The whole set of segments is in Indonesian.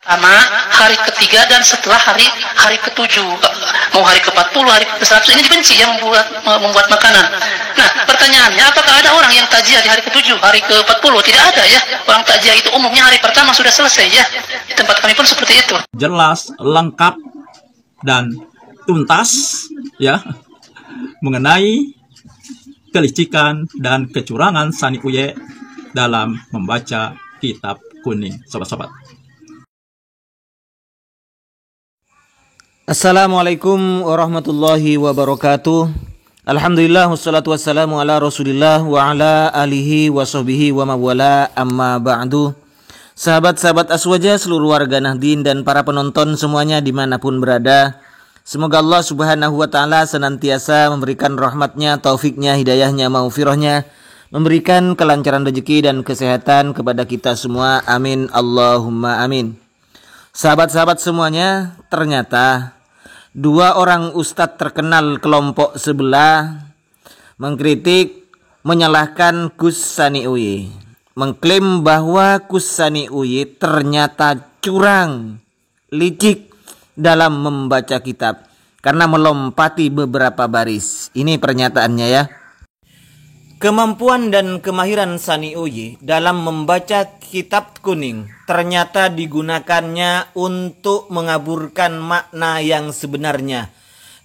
pertama, hari ketiga, dan setelah hari ketujuh. Mau hari ke-40, hari ke-100, ini dibenci yang membuat makanan. Nah, pertanyaannya, apakah ada orang yang takziah di hari ke-7, hari ke-40? Tidak ada ya. Orang takziah itu umumnya hari pertama sudah selesai ya. Di tempat kami pun seperti itu. Jelas, lengkap, dan tuntas ya mengenai kelicikan dan kecurangan Sani Uye dalam membaca kitab kuning, sobat-sobat. Assalamualaikum warahmatullahi wabarakatuh. Alhamdulillah wassalatu wassalamu ala Rasulillah wa ala alihi wa sahbihi wa mawala, amma ba'du. Sahabat-sahabat Aswaja, seluruh warga Nahdien dan para penonton semuanya dimanapun berada, semoga Allah subhanahu wa ta'ala senantiasa memberikan rahmatnya, taufiknya, hidayahnya, maufirahnya, memberikan kelancaran rezeki dan kesehatan kepada kita semua. Amin Allahumma amin. Sahabat-sahabat semuanya, ternyata dua orang ustadz terkenal kelompok sebelah mengkritik, menyalahkan Gus Sani Uye, mengklaim bahwa Gus Sani Uye ternyata curang, licik dalam membaca kitab karena melompati beberapa baris. Ini pernyataannya ya. Kemampuan dan kemahiran Sani Uye dalam membaca kitab kuning ternyata digunakannya untuk mengaburkan makna yang sebenarnya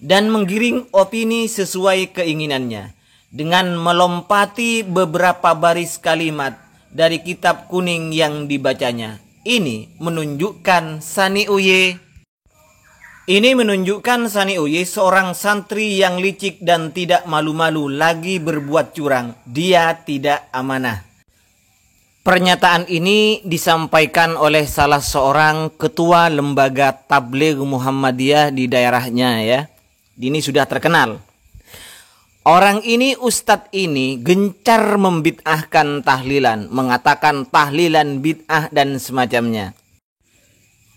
dan menggiring opini sesuai keinginannya dengan melompati beberapa baris kalimat dari kitab kuning yang dibacanya. Ini menunjukkan Sani Uye seorang santri yang licik dan tidak malu-malu lagi berbuat curang. Dia tidak amanah. Pernyataan ini disampaikan oleh salah seorang ketua lembaga tabligh Muhammadiyah di daerahnya ya. Ini sudah terkenal. Orang ini, ustadz ini gencar membid'ahkan tahlilan, mengatakan tahlilan bid'ah dan semacamnya.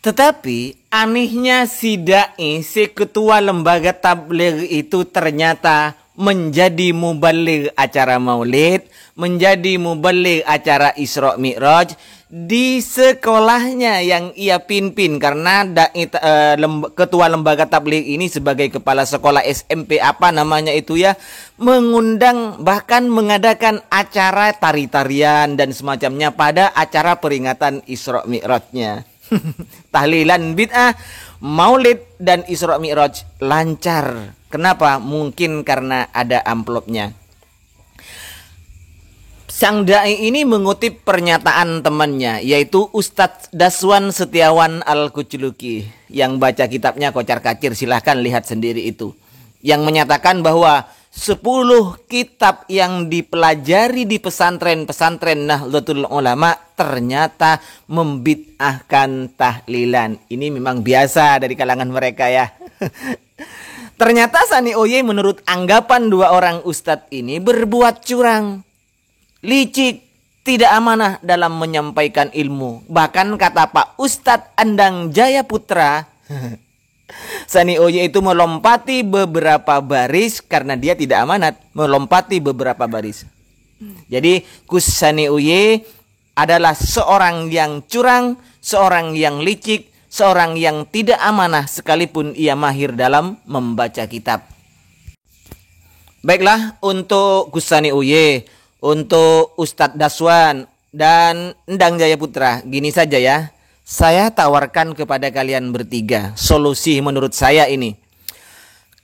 Tetapi anehnya si da'i, si ketua lembaga tabligh itu ternyata menjadi mubaligh acara maulid, menjadi mubaligh acara Isra Mi'raj di sekolahnya yang ia pimpin, karena ketua lembaga tabligh ini sebagai kepala sekolah SMP apa namanya itu ya, mengundang bahkan mengadakan acara tari-tarian dan semacamnya pada acara peringatan Isra Mi'rajnya. Tahlilan bid'ah, maulid dan Isra Mi'raj lancar. Kenapa? Mungkin karena ada amplopnya. Sang da'i ini mengutip pernyataan temannya, yaitu Ustadz Daswan Setiawan Al-Kucluki, yang baca kitabnya kocar kacir, silahkan lihat sendiri itu, yang menyatakan bahwa 10 kitab yang dipelajari di pesantren-pesantren Nahdlatul Ulama ternyata membid'ahkan tahlilan. Ini memang biasa dari kalangan mereka ya. Ternyata Sani Uye menurut anggapan dua orang ustadz ini berbuat curang, licik, tidak amanah dalam menyampaikan ilmu. Bahkan kata Pak Ustadz Andang Jaya Putra, Sani Uye itu melompati beberapa baris karena dia tidak amanat, melompati beberapa baris. Jadi Gus Sani Uye adalah seorang yang curang, seorang yang licik, seorang yang tidak amanah sekalipun ia mahir dalam membaca kitab. Baiklah, untuk Gus Sani Uye, untuk Ustadz Daswan dan Endang Jaya Putra, gini saja ya. Saya tawarkan kepada kalian bertiga solusi menurut saya ini.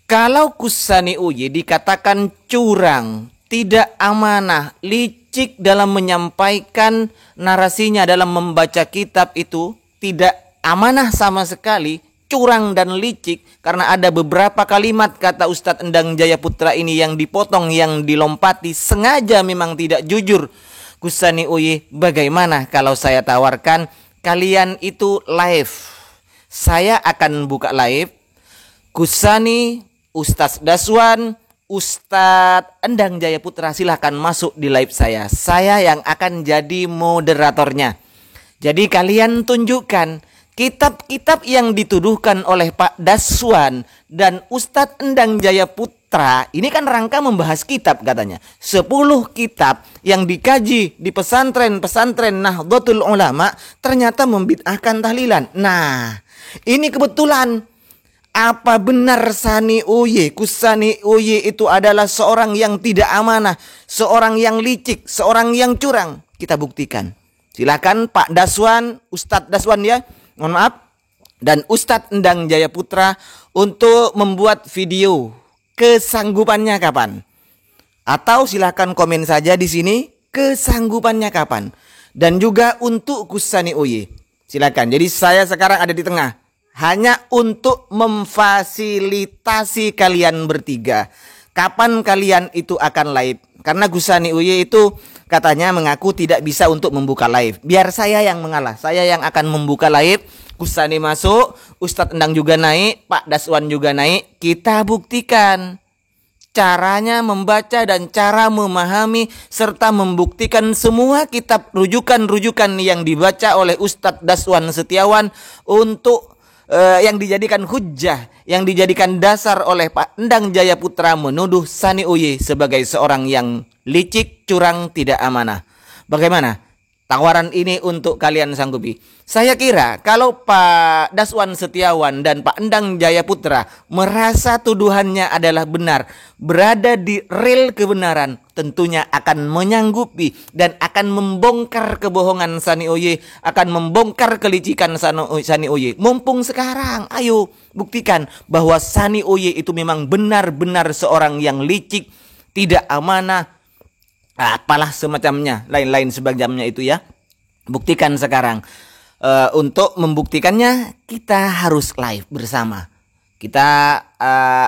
Kalau Gus Sani Uye dikatakan curang, tidak amanah, licik dalam menyampaikan narasinya dalam membaca kitab itu, tidak amanah sama sekali, curang dan licik, karena ada beberapa kalimat kata Ustadz Endang Jaya Putra ini yang dipotong, yang dilompati, sengaja memang tidak jujur. Gus Sani Uye, bagaimana kalau saya tawarkan kalian itu live? Saya akan buka live. Gus Sani, Ustadz Daswan, Ustadz Endang Jaya Putra silahkan masuk di live saya. Saya yang akan jadi moderatornya. Jadi kalian tunjukkan kitab-kitab yang dituduhkan oleh Pak Daswan dan Ustadz Endang Jaya Putra Putra ini kan rangka membahas kitab katanya. 10 kitab yang dikaji di pesantren-pesantren Nahdlatul Ulama ternyata membid'ahkan tahlilan. Nah, ini kebetulan. Apa benar Sani Uye, Kusani Uye itu adalah seorang yang tidak amanah, seorang yang licik, seorang yang curang? Kita buktikan. Silakan Pak Daswan, Ustadz Daswan ya, mohon maaf, dan Ustadz Endang Jaya Putra untuk membuat video kesanggupannya kapan. Atau silakan komen saja di sini kesanggupannya kapan. Dan juga untuk Kusani Uye. Silakan. Jadi saya sekarang ada di tengah. Hanya untuk memfasilitasi kalian bertiga. Kapan kalian itu akan live? Karena Gusani Uye itu katanya mengaku tidak bisa untuk membuka live. Biar saya yang mengalah. Saya yang akan membuka live. Gusani masuk, Ustadz Endang juga naik, Pak Daswan juga naik. Kita buktikan caranya membaca dan cara memahami serta membuktikan semua kitab rujukan-rujukan yang dibaca oleh Ustadz Daswan Setiawan untuk yang dijadikan hujjah, yang dijadikan dasar oleh Pak Endang Jaya Putra menuduh Sani Uye sebagai seorang yang licik, curang, tidak amanah. Bagaimana? Tawaran ini untuk kalian sanggupi. Saya kira kalau Pak Daswan Setiawan dan Pak Endang Jaya Putra merasa tuduhannya adalah benar, berada di rel kebenaran, tentunya akan menyanggupi dan akan membongkar kebohongan Sani Uye, akan membongkar kelicikan Sani Uye. Mumpung sekarang, ayo buktikan bahwa Sani Uye itu memang benar-benar seorang yang licik, tidak amanah, apalah semacamnya, lain-lain sebagainya itu ya. Buktikan sekarang. Untuk membuktikannya kita harus live bersama. Kita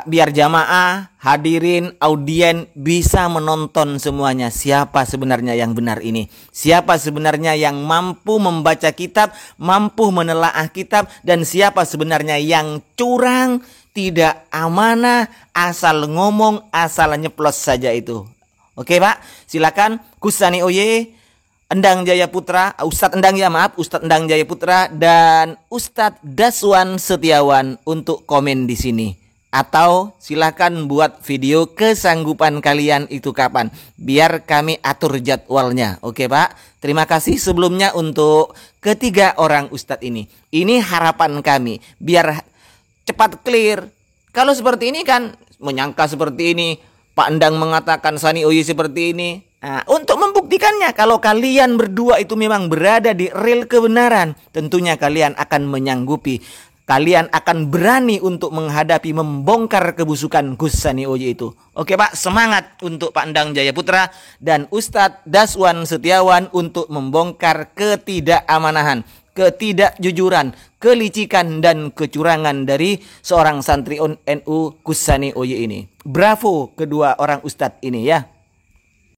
biar jamaah, hadirin, audien bisa menonton semuanya. Siapa sebenarnya yang benar ini? Siapa sebenarnya yang mampu membaca kitab, mampu menelaah kitab, dan siapa sebenarnya yang curang, tidak amanah, asal ngomong, asal nyeplos saja itu. Oke Pak, silakan Kusani Uye, Endang Jaya Putra, Ustadz Endang ya maaf, Ustadz Endang Jaya Putra dan Ustadz Daswan Setiawan untuk komen di sini. Atau silakan buat video kesanggupan kalian itu kapan, biar kami atur jadwalnya. Oke Pak, terima kasih sebelumnya untuk ketiga orang Ustadz ini. Ini harapan kami, biar cepat clear. Kalau seperti ini kan menyangka seperti ini, Pak Endang mengatakan Sani Uye seperti ini. Nah, untuk membuktikannya, kalau kalian berdua itu memang berada di rel kebenaran, tentunya kalian akan menyanggupi. Kalian akan berani untuk menghadapi, membongkar kebusukan Gus Sani Uye itu. Oke Pak, semangat untuk Pak Endang Jaya Putra dan Ustadz Daswan Setiawan untuk membongkar ketidakamanan, ketidakjujuran, kelicikan dan kecurangan dari seorang santri NU Gus Sani Uye ini. Bravo kedua orang ustadz ini ya.